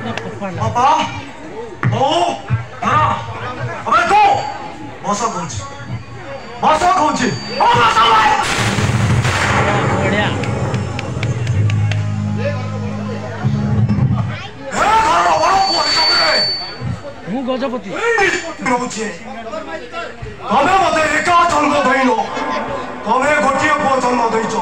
ବାପା ବୋଉ ଧର ଅବେ ତୁ ବସ କହୁଛି ବସ ଭାଇ ବଢିଆ ମୁଁ ଗଜପତି ରହୁଛି ତମେ ମତେ ଏକା ଜନ୍ମ ଦେଇନ ତମେ ଗୋଟିଏ ପୁଅ ଜନ୍ମ ଦେଇଛ